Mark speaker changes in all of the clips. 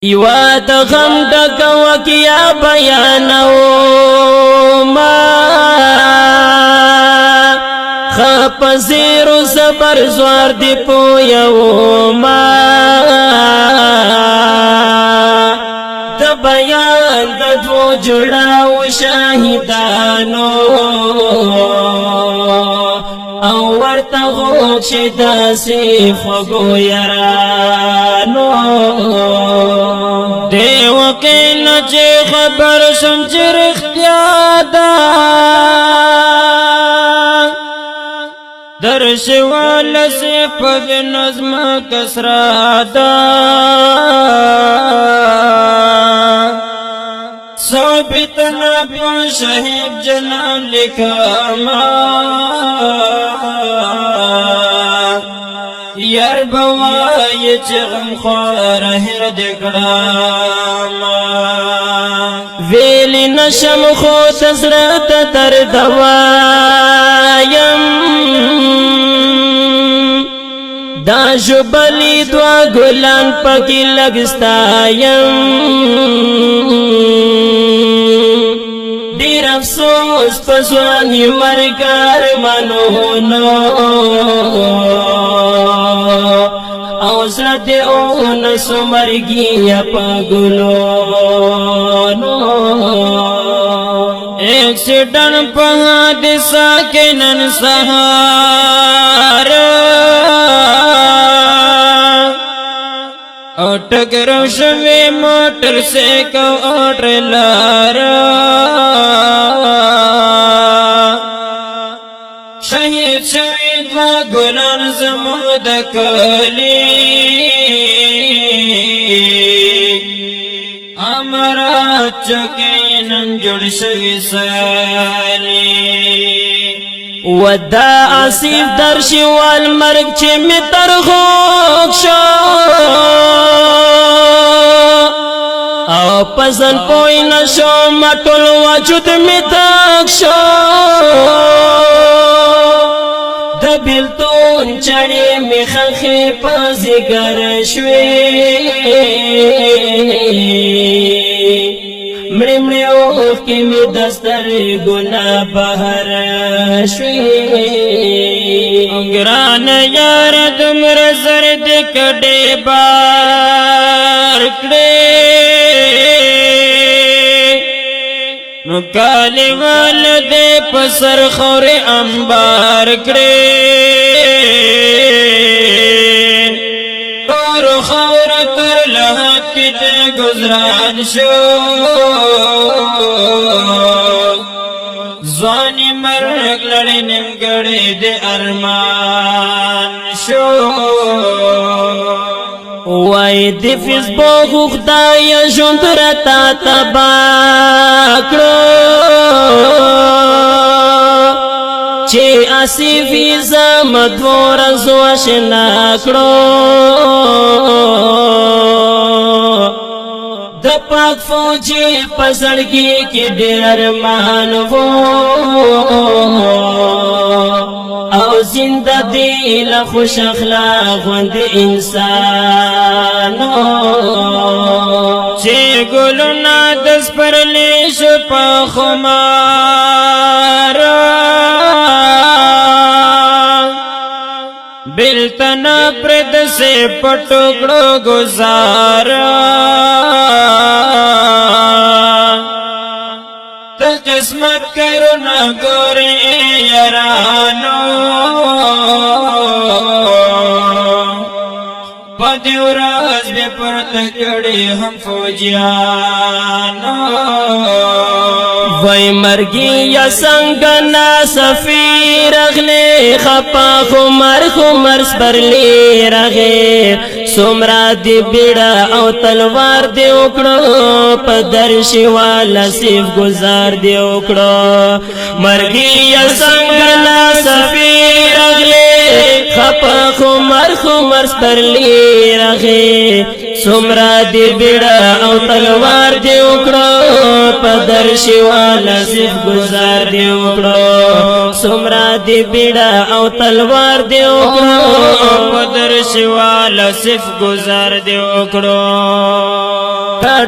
Speaker 1: یوا د غم ډک وکیا بیانو ما خپزیر صبر زوار دی پویو ما د بیان د دو جوړاو شاهدانو او ورته غوږ شي داسې خوږو یارانو دی وکیل چې خبر شم چې رښتیا ده درشوال سے پو نظم کسرا دا ثابتنا پو شہید جنان لکھاما یار بوائی چغم خوار ہر دکڑاما ویلی نشم خود حضرت در دوایم دا جبلی دوا گلان پکی لگستایم دیر افسوس پسوانی مرکار منونو او زرد اون سمرگی اپا گلونو ایکسیڈن پا حادثہ کے نن سہارا او ٹکرو شوی موٹر سیکو او ٹریلارا شہید شوید و گلان زمود کلی امرات چکینن جڑ شوی سالی ودا آصیف درشی والمرگ چی می ترخوک شو او پسن پوئی نشو مطل وجود می تک شو دبیلتون چڑی می خخی پازی گرشوی مڑی مڑی اوف کی می دستر گناہ بہر شوی گران یار دمر زرد کڑے بار کڑے نکالی والدے پسر خور انبار کڑے اور خور تر لحد کی تے گزران شو زوانی مرگ لڑی نمگڑی دے ارمان شو وائی دی فیسبوک خدای جوند رتا تباکڑو چی آسی فیزا مدور زواشناکڑو د پاک فوجی پسڑگی کی دیر ارمان وہ او زندہ دیل خوش اخلاق وند انسانو چی گلونا دس پر لیش پا خمارا بلتنا پرد سے پٹکڑو گزارا تا قسمت کرو نا گوری یارانو پدیو راز بے پرتکڑی ہم فوجیانو وی مرگی یا سنگنا سفیر اغلی خپا خمر خمر سپرلی رغی سمرا دی بیڑا او تلوار دی اکڑو پدر شوالا سیف گزار دی اکڑو مرگی یا سنگنا سفیر اغلی خپا خمر خمر سپرلی رغی سمرا دی بیڑا او تلوار دی اکڑو پدر شوالا سیف گزار دی اکڑو سمرا دی بیڑا او تلوار دی اکڑو پدر شوالا سیف گزار دی اکڑو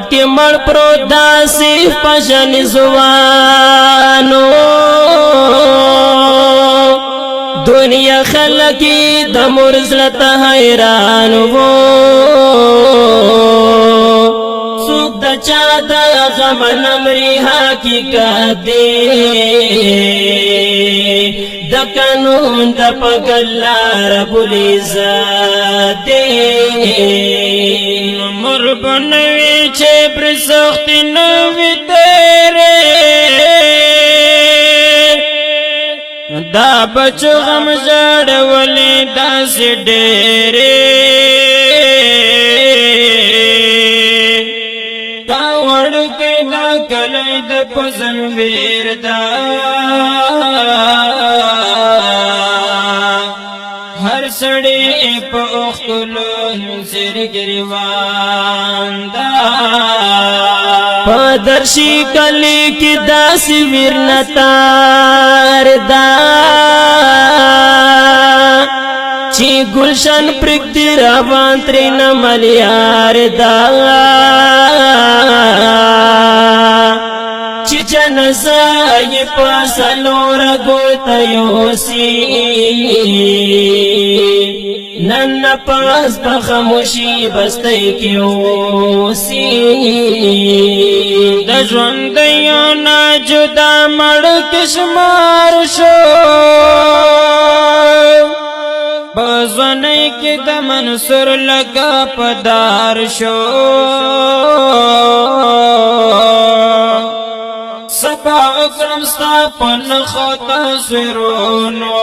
Speaker 1: مټ کې مړ پروت داسې پشن زوانو دنیا خلقی د مرزلت حیران وو سوک د چا د غم نمری حقیقت دی د قانون د پګلا رب العزت دی
Speaker 2: مر بنوي چې پر سخت نوي تیرې دا بچو غم زړ ولې داسې ډېرې تا وړ کې دا کلی د پزن ویر دا هر سړی په اوختلو سر ګریوان دا
Speaker 1: پدرشی کلی کی داسی ورنتار دا چی گلشن پرکتی روان ترین ملیار دا چی جنزای پاسلو رگوتا یوسی نن پاس بخموشی بستی کیوسی
Speaker 2: د ژوندیو نه جدا مړ کشمار شو په ځوانۍ کې د منصور لکه پدار شو سبا اکرم ستا په نښو تصویرونو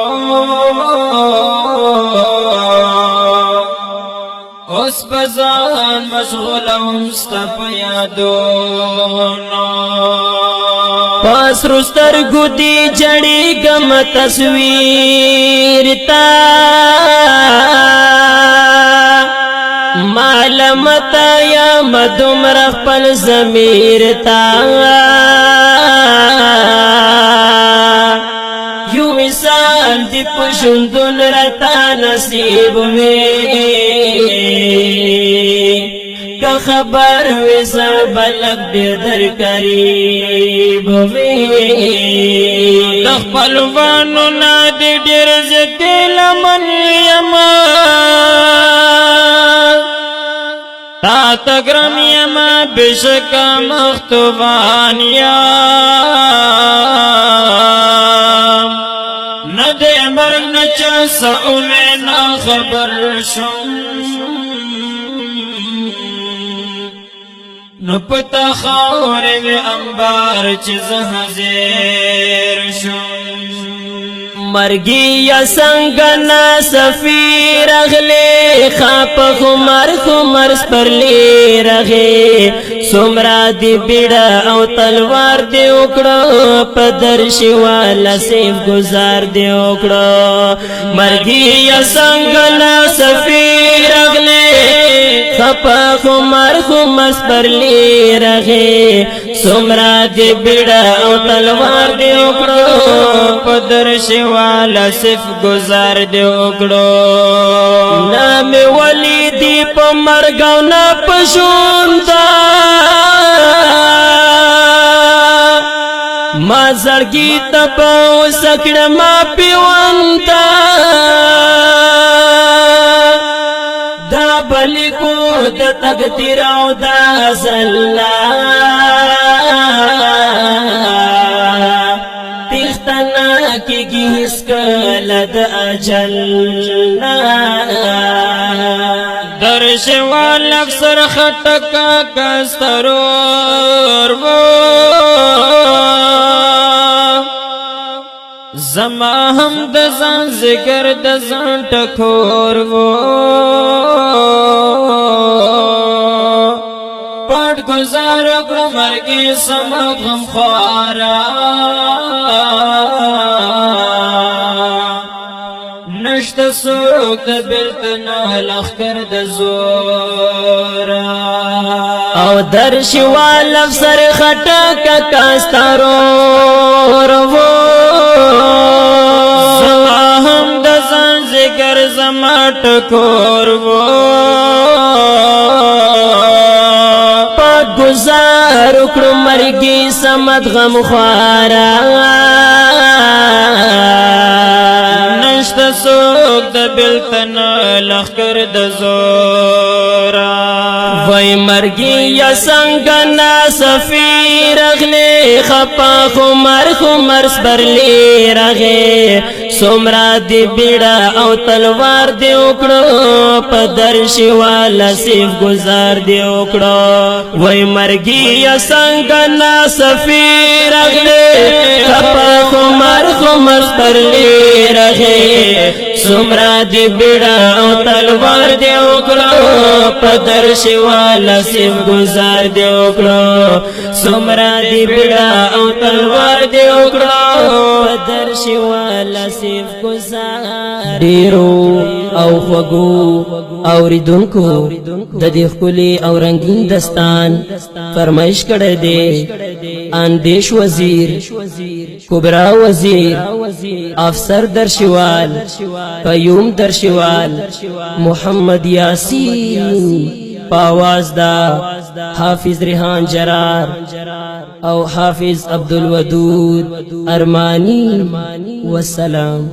Speaker 2: اوس بزان مشغولم ستا په یادونو
Speaker 1: پاس رستر گودی جڑی گم تصویر تا معلومتا یا مدوم رخپل ضمیر تا یو مثال دی پشندون رتا نصیب میں کا خبر ویسا بلک دے در قریب وی
Speaker 2: تخپلوانو نادی ډیر زکی لمن یما تا تگرم یما بشکا مختوبان یم ندی مرگ نچا سعومی نا خبر شم نو پتا خاوری وی انبار چیز حضیر شم
Speaker 1: مرگی یا سنگنا سفیر اغلی خاپ خمر خمر سپرلی رغی سمرا دی بیڑا او تلوار دی اکڑو پدر شوالا سیف گزار دی اکڑو مرگی یا سنگنا سفیر اغلی خاپ خمر خمر سپرلی رغی سمرا دی بیڑا او تلوار دی اکڑو
Speaker 2: پدر شوالا صف گزار دی اکڑو
Speaker 1: نام ولی دی پا مرگاو نا پشوندا ما زرگی تپاو سکڑ ما پیوانتا دا بلی کو دا تقدیر او دا زلا تختنا کی گیس کلد اجلنا
Speaker 2: درش وال اکثر خطکا کسترور وہ زما هم د ځان ذکر د ځان ټکور وہ پټ گزار کړو مرګي سم غم خوارا نشت سوک د بلتنا لخکر د زورا
Speaker 1: او درش وال افسر خټک کاسترور وہ
Speaker 2: هم د ځان ذکر زما ټکور وہ
Speaker 1: گزار اکڑو مرگی سمت غم خوارا
Speaker 2: نشت سوک د بلتن لخکر د زورا
Speaker 1: وای مرگی یا سنگنا سفیر اغلی خپا خمر سپرلی رغی سمرا دی بیڑا او تلوار دی اکڑو پا درشی والا سیف گزار دی اکڑو وای مرگی یا سنگنا سفیر اغلی خپا خمر سپرلی رغی سمرا دی بیڑا او تلوار دی اکڑو پا درشی والا سیف گزار دی اکڑو سمرا دی بیڑا او تلوار دی اکڑو پا درشی والا سیف گزار دیرو او خوگو او ریدونکو د دې ښکلي او رنگین دستان فرمایش کړی دی اندیش وزیر کبرا وزیر افسر درشوال قیوم درشوال محمد یاسین پاواز دا حافظ ریحان جرار او حافظ عبدالودود ارمانی والسلام